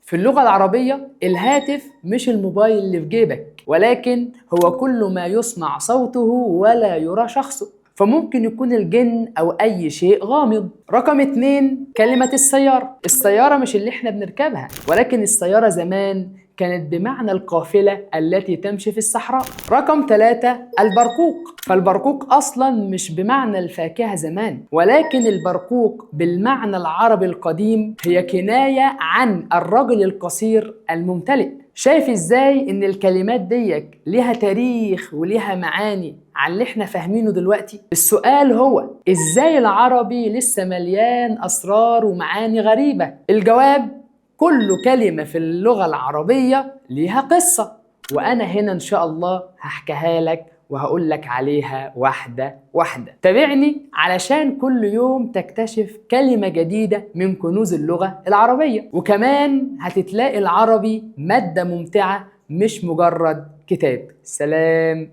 في اللغة العربية الهاتف مش الموبايل اللي في جيبك، ولكن هو كل ما يسمع صوته ولا يرى شخصه، فممكن يكون الجن أو أي شيء غامض. رقم 2، كلمة السيارة. السيارة مش اللي احنا بنركبها، ولكن السيارة زمان كانت بمعنى القافلة التي تمشي في الصحراء. رقم 3، البرقوق. فالبرقوق أصلا مش بمعنى الفاكهة زمان، ولكن البرقوق بالمعنى العربي القديم هي كناية عن الرجل القصير الممتلئ. شايف ازاي ان الكلمات ديك ليها تاريخ وليها معاني عن اللي احنا فاهمينه دلوقتي؟ السؤال هو ازاي العربي لسه مليان اسرار ومعاني غريبة؟ الجواب، كل كلمة في اللغة العربية ليها قصة، وأنا هنا إن شاء الله هحكيها لك وهقول لك عليها واحدة واحدة. تابعني علشان كل يوم تكتشف كلمة جديدة من كنوز اللغة العربية، وكمان هتتلاقي العربي مادة ممتعة مش مجرد كتاب. سلام.